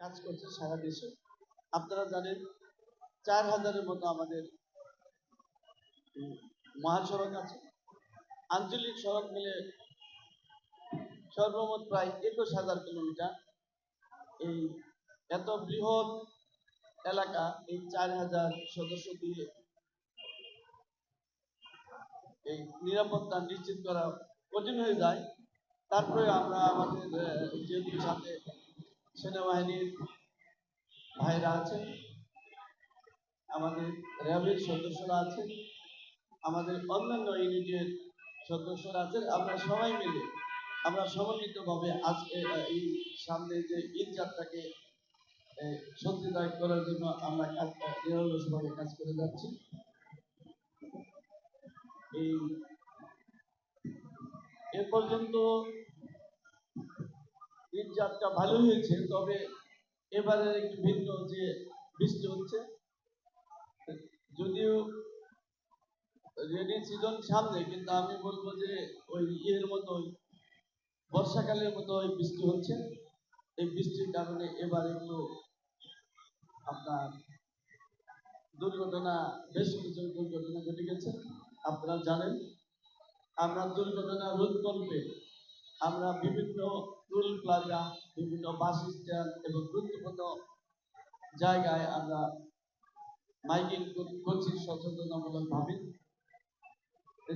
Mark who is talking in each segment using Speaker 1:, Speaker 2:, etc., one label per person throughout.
Speaker 1: কাজ করছে সারা দেশে। আপনারা জানেন 4000-এর মতো আমাদের মহাসড়ক আছে। আঞ্চলিক সড়ক মিলে সর্বমোট প্রায় 21,000 কিলোমিটার। এই এত বৃহৎ এলাকা এই 4000 সদস্য দিয়ে এই নিরাপত্তা নিশ্চিত করা কঠিন হয়ে যায়। তারপরে আমরা আমাদের যেহেতু সাথে সেনাবাহিনীর ভাইরা আছেন, আমাদের র্যাবের সদস্যরা আছেন, আমাদের অন্যান্য ইউনিটের সদস্যরা আছেন, আমরা সবাই মিলে আমরা সমন্বিতভাবে আজকে এই সামনে যে ঈদ যাত্রাকে সত্যিদায়ক করার জন্য আমরা নিরলসভাবে কাজ করে যাচ্ছি। এ পর্যন্ত ঈদ যাত্রা ভালো হয়েছে, তবে এবারে একটু ভিন্ন যে বৃষ্টি হচ্ছে। যদিও রেডি সিজন সামনে, কিন্তু আমি বলবো যে ওই ইয়ের মতোই বর্ষাকালের মতো ওই বৃষ্টি হচ্ছে। এই বৃষ্টির কারণে এবারে একটু আপনার দুর্ঘটনা, বেশ কিছু দুর্ঘটনা ঘটে গেছে। আপনারা জানেন, আমরা দুর্ঘটনা রোধকল্পে আমরা বিভিন্ন টোল প্লাজা, বিভিন্ন বাস স্ট্যান্ড এবং গুরুত্বপূর্ণ জায়গায় আমরা মাইকিং করছি সচেতনামূলক ভাবে,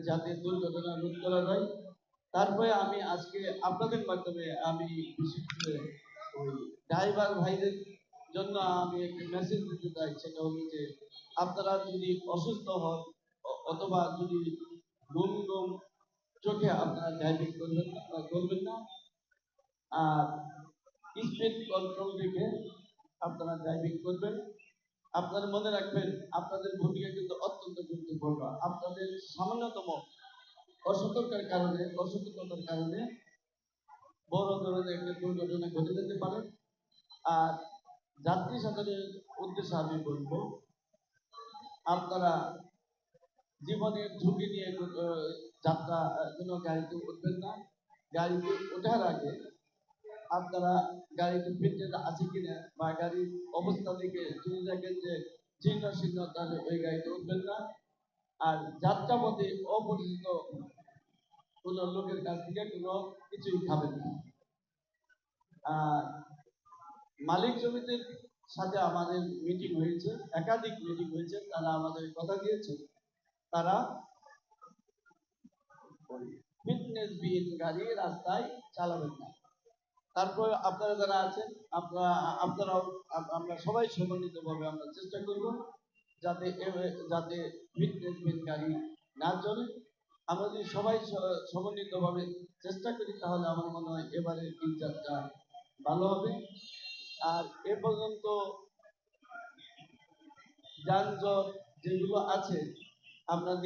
Speaker 1: যাতে দুর্ঘটনা রোধ করা যায়। তারপরে আমি আজকে আপনাদের মাধ্যমে আমি বিশেষ করে ওই ড্রাইভার ভাইদের জন্য আমি একটা মেসেজ দিতে চাই। সেটা হলো যে আপনারা যদি অসুস্থ হন অথবা যদি ঘুম ঘুম চোখে আপনারা ড্রাইভিং করবেন না। আর স্পিড কন্ট্রোল রেখে আপনারা ড্রাইভিং করবেন। আপনারা মনে রাখবেন, আপনাদের ভূমিকা কিন্তু অত্যন্ত গুরুত্বপূর্ণ। আপনাদের সামান্যতম অসতর্কতার কারণে বড় ধরনের একটা দুর্ঘটনা ঘটে যেতে পারে। আর যাত্রী সাধারণের উদ্দেশ্যে আমি বলবো, আপনারা জীবনের ঝুঁকি নিয়ে যাত্রা কোনো গাড়িতে উঠবেন না। গাড়িতে ওঠার আগে আপনারা গাড়িতে ফিটনেস আছে কিনা বা গাড়ির অবস্থা দেখে যদি দেখেন যে জীর্ণ তাহলে ওই গাড়িতে উঠবেন না। আর যাত্রাপথে অপরিচিত কোনো লোকের কাছ থেকে কোনো কিছুই খাবেন না। আর মালিক সমিতির সাথে আমাদের মিটিং হয়েছে, একাধিক মিটিং হয়েছে। তারা আমাদের কথা দিয়েছে তারা ফিটনেসবিহীন গাড়ি রাস্তায় চালাবেন না। তারপর আপনারা যারা আছেন আপনারাও আমরা সবাই সমন্বিতভাবে আমরা চেষ্টা করব যাতে ফিটনেসবিহীন গাড়ি না চলে। আমরা যদি সবাই সমন্বিতভাবে চেষ্টা করি তাহলে আমার মনে হয় এবারে ঈদ যাত্রা ভালো হবে। আর এ পর্যন্ত যানজট যেগুলো আছে আপনারা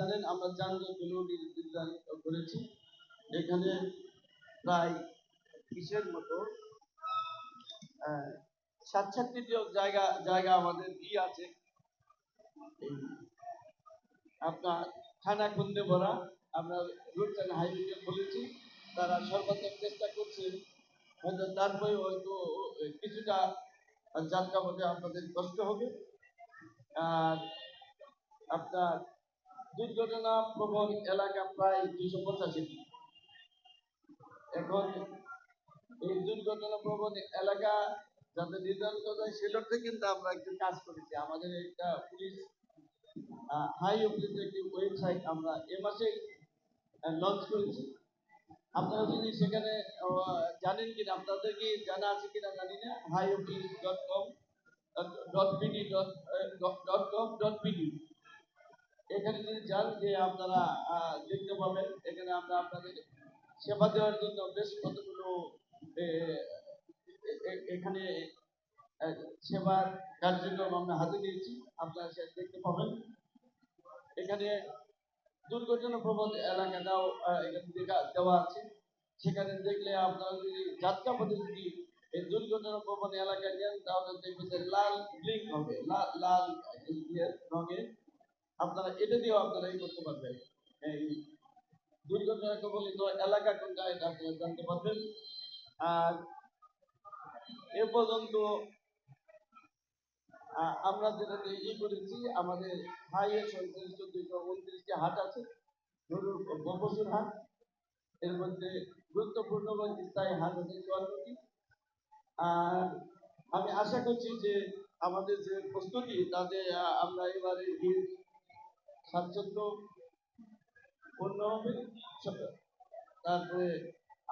Speaker 1: জানেন, আমরা যানজটগুলো নির্ধারিত করেছি। এখানে প্রায় কিসের মতো 7-8টি জায়গা আমাদের আছে। আপনার খানা খুন্দে ভরা আমরা রুট অ্যান্ড হাইওয়ে বলেছি। তারা সর্বাত্মক চেষ্টা করছে, হয়তো তারপরে হয়তো কিছুটা যাত্রাপথে আপনাদের কষ্ট হবে। আর আপনার দুর্ঘটনা প্রবণ এলাকা প্রায় 285। এখন এই দুর্ঘটনা প্রবণ এলাকা যাতে নির্ধারিত যায় সেটাতে কিন্তু আমরা একটু কাজ করেছি। আমাদের একটা পুলিশ হাইওয়ে পুলিশের একটি ওয়েবসাইট আমরা এ মাসে লঞ্চ করেছি। আপনারা যদি সেখানে জানেন কিনা, আপনাদের কি জানা আছে কিনা জানি না, highwaypolice.com.pd এখানে যদি যান যে আপনারা দেখতে পাবেন। এখানে আমরা আপনাদের সেবা দেওয়ার জন্য বেশ কতগুলো এখানে সেবার কার্যক্রম আমরা হাতে নিয়েছি, আপনারা সেটা দেখতে পাবেন। এখানে দুর্ঘটনা প্রবণ এলাকাটাও এখানে দেওয়া আছে। সেখানে দেখলে আপনারা যদি যাত্রাপথে যদি এই দুর্ঘটনা প্রবণ এলাকায় যান তাহলে দেখবেন যে লাল ব্লিঙ্ক হবে, লাল রঙের। আপনারা এটা দিয়েও আপনারা এই করতে পারবেন, এই দুর্ঘটনা কবলিত এলাকা কোনটা এটা আপনারা জানতে পারবেন। আর এ পর্যন্ত আমরা যেটা করেছি, আমাদের হাইওয়ে সংশ্লিষ্ট 229টি হাট আছে। ধরুন বপসুর হাট, এর মধ্যে গুরুত্বপূর্ণ এবং স্থায়ী হাট আছে 54টি। আর আমি আশা করছি যে আমাদের যে প্রস্তুতি তাতে আমরা এবারে ভিড় স্বাচ্ছন্দ্য পূর্ণ হবে, তারপরে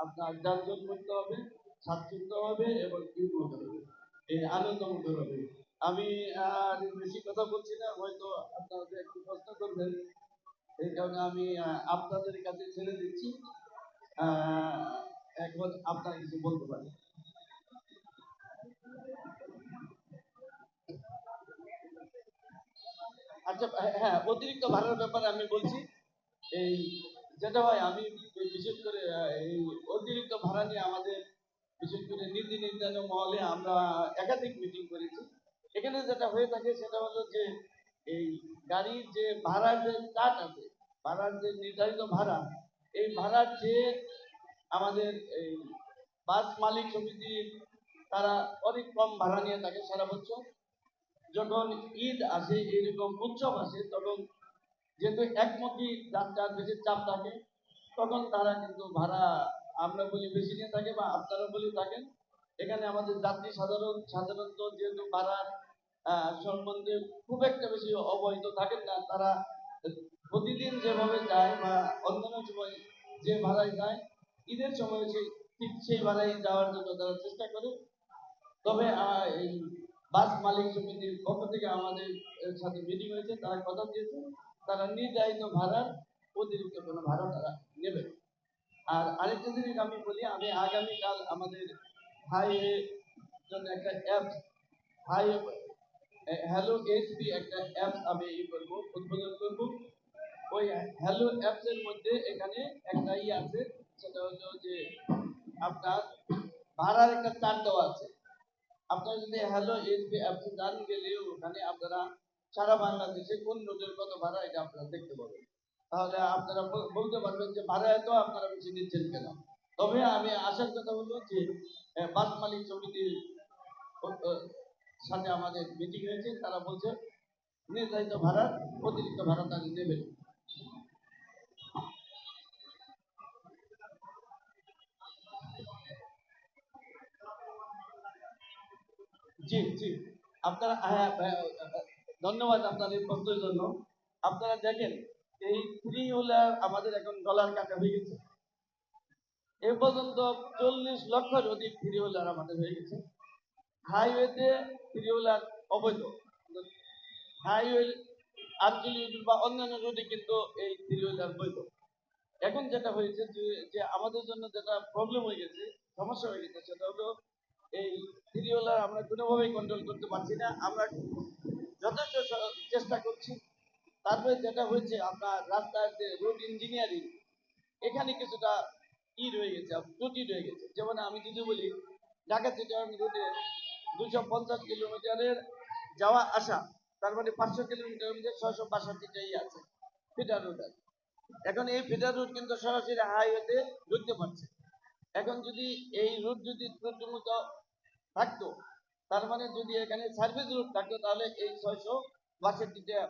Speaker 1: আপনার যানজট মুক্ত হবে, স্বাচ্ছন্দ্য হবে এবং নির্মূল হবে, এই আনন্দমুক্ত হবে। আমি আর বেশি কথা বলছি না, হয়তো আপনাদের একটু প্রশ্ন করবেন, এই কারণে আমি আপনাদের কাছে ছেড়ে দিচ্ছি। এখন আপনারা কিছু বলতে পারেন। আচ্ছা, হ্যাঁ, অতিরিক্ত ভাড়ার ব্যাপারে আমি বলছি। এই যেটা হয়, আমি বিশেষ করে এই অতিরিক্ত ভাড়া নিয়ে আমাদের বিশেষ করে নীতি নির্ধারণ মহলে আমরা একাধিক মিটিং করেছি। এখানে যেটা হয়ে থাকে সেটা হলো যে এই গাড়ির যে ভাড়ার যে চার্ট আছে, ভাড়ার যে নির্ধারিত ভাড়া, এই ভাড়ার যে আমাদের এই বাস মালিক সমিতির তারা অনেক কম ভাড়া নিয়ে থাকে সারা বছর। যখন ঈদ আসে, এরকম উৎসব আসে, তখন যেহেতু একমুখী যাত্রার বেশি চাপ থাকে, তখন তারা কিন্তু ভাড়া আমরা বলি বেশি নিয়ে থাকে বা আপনারা বলি থাকেন। এখানে আমাদের যাত্রী সাধারণত যেহেতু ভাড়ার সম্বন্ধে খুব একটা বেশি অবহিত থাকেন না, তারা প্রতিদিন যেভাবে যায় বা অন্যান্য সময় যে ভাড়ায় যায়, ঈদের সময় ঠিক সেই ভাড়ায় যাওয়ার জন্য তারা চেষ্টা করে। তবে এই বাস মালিক সমিতির পক্ষ থেকে আমাদের সাথে মিটিং হয়েছে, তারা কথা দিয়েছে তারা নির্ধারিত ভাড়ার অতিরিক্ত কোনো ভাড়া তারা নেবে। আর আরেকটা জিনিস আমি বলি, আমি আগামীকাল আমাদের হাইওয়ে জন্য একটা অ্যাপ, হাইওয়ে হ্যালো এইচপি একটা অ্যাপ আমি করবো, উদ্বোধন করবো। ওই হ্যালো অ্যাপস এর মধ্যে এখানে একটা আছে, সেটা হলো যে আপনার ভাড়ার একটা চার্ট দেওয়া আছে। আপনারা যদি হ্যালো এসবি অ্যাপে যান, গেলে ওখানে আপনারা সারা বাংলাদেশে কোন রোডের কত ভাড়া এটা আপনারা দেখতে পাবেন। তাহলে আপনারা বলতে পারবেন যে ভাড়া এত আপনারা বেশি নিচ্ছেন কেন। তবে আমি আসার কথা হলো যে বাস মালিক সমিতির সাথে আমাদের মিটিং হয়েছে, তারা বলছে নির্ধারিত ভাড়া অতিরিক্ত ভাড়া তারা নেবেন। জি জি, আপনারা ধন্যবাদ আপনার এই প্রশ্নের জন্য। আপনারা দেখেন, এই থ্রি হুইলার আমাদের এখন ডলার কাটা হয়ে গেছে। এ পর্যন্ত 40 লক্ষের অধিক থ্রি হুইলার আমাদের হয়ে গেছে। হাইওয়েতে থ্রি হুইলার অবৈধ, হাইওয়ে আঞ্চলিক বা অন্যান্য রোডে কিন্তু এই থ্রি হুইলার বৈধ। এখন যেটা হয়েছে যে আমাদের জন্য যেটা প্রবলেম হয়ে গেছে, সমস্যা হয়ে গেছে, সেটা হলো এই থ্রি হুইলার আমরা কোনোভাবেই কন্ট্রোল করতে পারছি না। আমরা যথেষ্ট চেষ্টা করছি। তারপরে যেটা হয়েছে, আপনার রাস্তার যে রোড ইঞ্জিনিয়ারিং, এখানে কিছুটা রয়ে গেছে, ত্রুটি রয়ে গেছে। যেমন আমি যদি বলি, ঢাকা চিটাগাং রোডে 250 কিলোমিটারের যাওয়া আসা, তার মানে 500 কিলোমিটার মধ্যে 662টাই আছে ফিটার রোড আছে। এখন এই ফিটার রুট কিন্তু সরাসরি হাইওয়েতে ঢুকতে পারছে। এখন যদি এই রুট যদি ত্রুটিমুক্ত থাকতো, তার মানে যদি এখানে সার্ভিস রুট থাকতো, তাহলে এই 662টা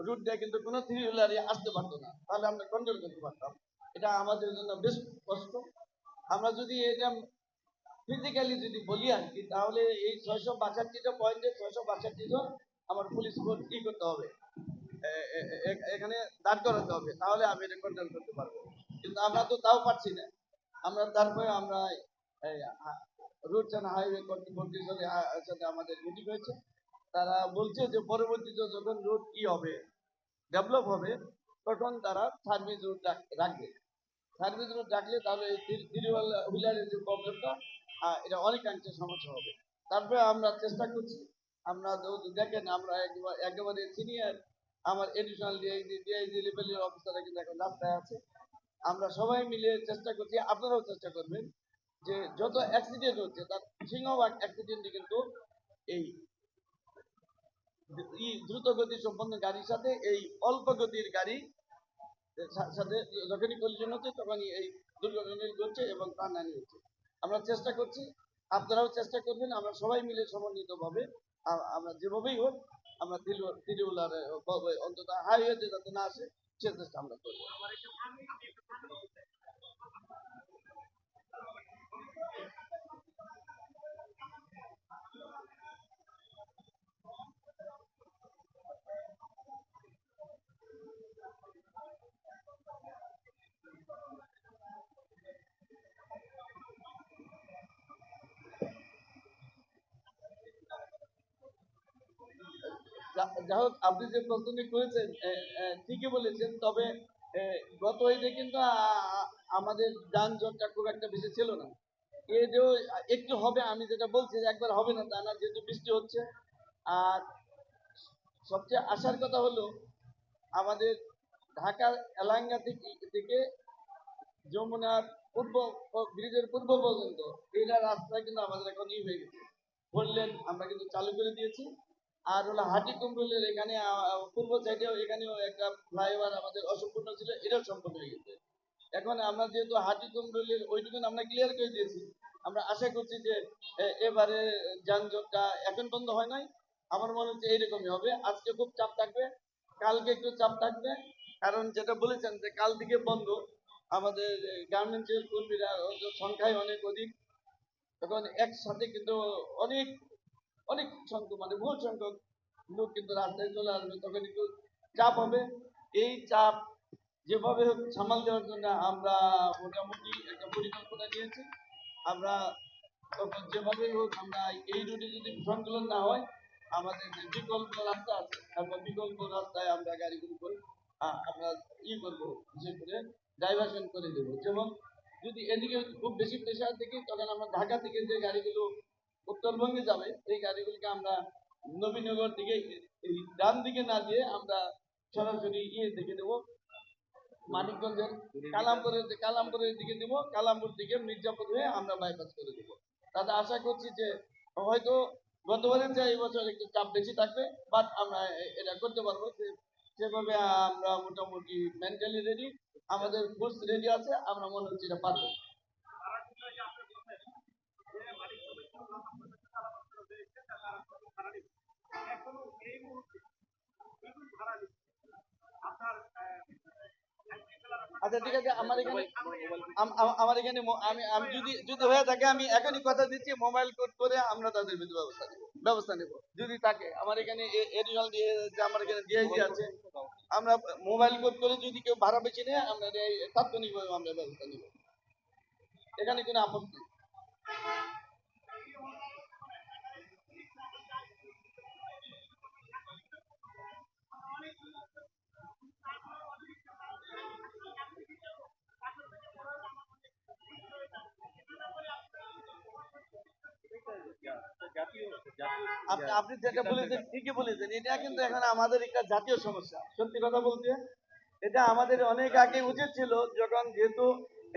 Speaker 1: রুট দিয়ে কিন্তু কোনো থ্রি হুইলারই আসতে পারতো না, তাহলে আমরা কন্ট্রোল করতে পারতাম। এটা আমাদের জন্য বেশ কষ্ট। আমরা যদি এটা ফিজিক্যালি যদি বলি আর কি, তাহলে এই 662টা পয়েন্টে 662 জন আমার পুলিশ ফোর্স কি করতে হবে, এখানে দাঁড় করাতে হবে, তাহলে আমি এটা কন্ট্রোল করতে পারবো। কিন্তু আমরা তো তাও পারছি না। আমরা তারপরে আমরা রুটস অ্যান্ড হাইওয়ে কর্তৃপক্ষের সাথে আমাদের মিটিং হয়েছে। তারা বলছে যে পরবর্তীতে যখন রুট কি হবে, ডেভেলপ হবে, তখন তারা সার্ভিস রুট রাখবে। সার্ভিস রুট রাখলে তাহলে এই থ্রি হুইলারের যে প্রবলেমটা, এটা অনেকাংশে সমস্যা হবে। তারপরে আমরা চেষ্টা করছি, আমরা দেখেন আমরা একেবারে সিনিয়র আমার এডিশনাল ডিআইজি লেভেলের অফিসাররা কিন্তু এখন রাস্তায় আছে। আমরা সবাই মিলে চেষ্টা করছি, আপনারাও চেষ্টা করবেন যে যত অ্যাক্সিডেন্ট হচ্ছে তার সিংহভাগ অ্যাক্সিডেন্টই কিন্তু এই দ্রুত গতি সম্পন্ন গাড়ির সাথে এই অল্প গতির গাড়ি সাথে যখনই কলিশন হচ্ছে, তখনই এই দুর্ঘটনা ঘটছে এবং প্রাণহানি হচ্ছে। আমরা চেষ্টা করছি আপনারাও চেষ্টা করবেন, আমরা সবাই মিলে সমন্বিতভাবে আমরা যেভাবেই হোক আমরা তিরুলার অন্তত হাইওয়েতে যাতে না আসে সে চেষ্টা আমরা করবো। যাই হোক, আপনি যে প্রশ্নটি করেছেন ঠিকই বলেছেন, তবে গত ঈদে কিন্তু আমাদের যানজটটা খুব একটা বেশি ছিল না। এ যে একটু হবে, আমি যেটা বলছি যে একবার হবে না তা না, যেহেতু বৃষ্টি হচ্ছে। আর সবচেয়ে আশার কথা হলো আমাদের ঢাকার এলাঙ্গা থেকে যমুনার পূর্ব ব্রিজের পূর্ব পর্যন্ত এইটা রাস্তা কিন্তু আমাদের এখন হয়ে গেছে, বললেন আমরা কিন্তু চালু করে দিয়েছি। আর হলো হাটি কুমরুলের এখানে পূর্ব সাইডেও এখানেও একটা ফ্লাইওভার আমাদের অসম্পূর্ণ ছিল, এটাও সম্পূর্ণ হয়ে গেছে। এখন আমরা যেহেতু হাটি কুমরুলের ওইটুকু আমরা ক্লিয়ার করে দিয়েছি, আমরা আশা করছি যে এবারে যানজটটা এখন বন্ধ হয় নাই, আমার মনে হচ্ছে এইরকমই হবে। আজকে খুব চাপ থাকবে, কালকে একটু চাপ থাকবে, কারণ যেটা বলেছেন যে কাল থেকে বন্ধ, আমাদের গার্মেন্টসের কর্মীরা সংখ্যায় অনেক অধিক। তখন একসাথে কিন্তু অনেক অনেক সংখ্যক মানে বহু সংখ্যক লোক কিন্তু রাস্তায় চলে আসবে, তখন একটু চাপ হবে। এই চাপ যেভাবে হোক সামাল দেওয়ার জন্য আমরা মোটামুটি একটা পরিকল্পনা নিয়েছি। আমরা তখন যেভাবে হোক আমরা এই রুটে যদি সংকলন না হয়, আমাদের যে বিকল্প রাস্তা আছে তারপর বিকল্প রাস্তায় আমরা গাড়িগুলো করে আমরা করবো, বিশেষ করে ডাইভার্সন করে দেবো। যেমন যদি এদিকে খুব বেশি প্রেশার দেখি, তখন আমরা ঢাকা থেকে যে গাড়িগুলো উত্তরবঙ্গে যাবে এই গাড়িগুলোকে আমরা নবীনগর দিকে এই ডান দিকে না দিয়ে আমরা সরাসরি দিকে দেবো, মানিকগঞ্জের কালামপুরের দিকে দিব, কালামপুর দিকে মির্জাপুর হয়ে আমরা বাইপাস করে দেবো। তাতে আশা করছি যে হয়তো গতবারের চেয়ে এই বছর একটু চাপ বেশি থাকবে, বাট আমরা এটা করতে পারবো। সেভাবে আমরা মোটামুটি মেন্টালি রেডি, আমাদের ফোর্স রেডি আছে, আমরা মনে হচ্ছে এটা পারবো। আচ্ছা ঠিক আছে, আমার এখানে আমি আমি যদি যদি হয়ে থাকে আমি এখনই কথা দিচ্ছি, মোবাইল কোড করে আমরা তাদের বিধি ব্যবস্থা নেব যদি থাকে। আমার এখানে এডিশনাল দিয়ে যে আমার এখানে ডিআইজি আছে, আমরা মোবাইল কোড করে যদি কেউ ভাড়া বেশি নেয় আমরা তাৎক্ষণিকভাবে আমরা ব্যবস্থা নেব, এখানে কোনো আপত্তি নেই। আপনি যেটা বলেছেন ঠিকই বলেছেন, এটা কিন্তু এখন আমাদের একটা জাতীয় সমস্যা। সত্যি কথা বলতে এটা আমাদের অনেক আগে উচিত ছিল, যখন যেহেতু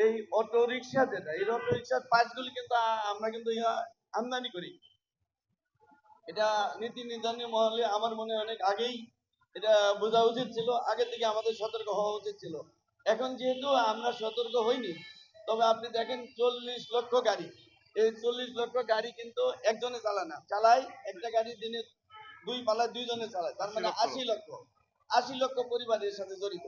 Speaker 1: এই অটো রিক্সা যেটা এই অটো রিক্সার পার্টসগুলি কিন্তু আমরা কিন্তু আমদানি করি। এটা নীতি নির্ধারণী মহলে আমার মনে হয় অনেক আগেই এটা বোঝা উচিত ছিল, আগে থেকে আমাদের সতর্ক হওয়া উচিত ছিল। এখন যেহেতু আমরা সতর্ক হইনি, তবে আপনি দেখেন 40 লক্ষ গাড়ি, এই 40 লক্ষ গাড়ি কিন্তু একজনে চালায় না, চালায় একটা গাড়ি দিনে 2 পালায় 2 জনে চালায়, তার মানে 80 লক্ষ পরিবারের সাথে জড়িত।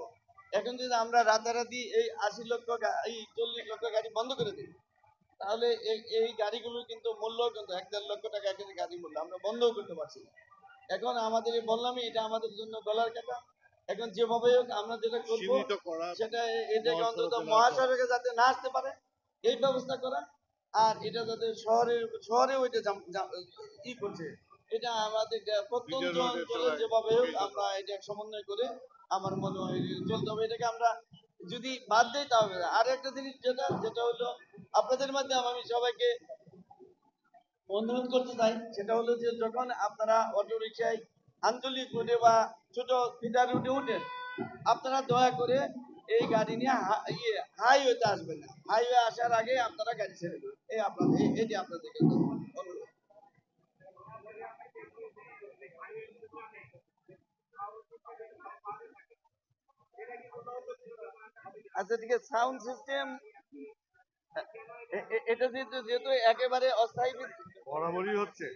Speaker 1: এখন যদি আমরা রাতারাতি এই 80 লক্ষ এই 40 লক্ষ গাড়ি বন্ধ করে দিই, তাহলে এই গাড়িগুলো কিন্তু মূল্য কিন্তু 1-1.5 লক্ষ টাকা একটা গাড়ি মূল্য, আমরা বন্ধও করতে পারছি না। এখন আমাদের বললামই এটা আমাদের জন্য গলার কাটা। এখন যেভাবে হোক আমরা যেটা করবো সেটা এটাকে অন্তত মহাসড়কে যাতে না আসতে পারে এই ব্যবস্থা করা, আর এটা যাতে শহরে ওইটা করছে, এটা আমাদের প্রত্যন্ত অঞ্চলে যেভাবে হোক আমরা এটা সমন্বয় করে আমার মনে হয় চলতে হবে। এটাকে আমরা যদি বাদ দিই তাহলে আর একটা জিনিস যেটা যেটা হলো আপনাদের মাধ্যমে আমি সবাইকে অনুরোধ করতে চাই, সেটা হলো যে যখন আপনারা অটো রিক্সায় আঞ্চলিক রুটে বা ছোট ফিডার রুটে উঠেন, আপনারা দয়া করে এই গাড়ি নিয়ে হাইওয়েতে আসবেন না, হাইওয়ে আসার আগে আপনারা গাড়ি ছেড়ে দেবেন। এই আপনাদের এটি আপনাদেরকে অনুরোধ। আচ্ছা ঠিক আছে, সাউন্ড সিস্টেম এটা যেহেতু যেহেতু একেবারে অস্থায়ী
Speaker 2: বরাবরই হচ্ছে।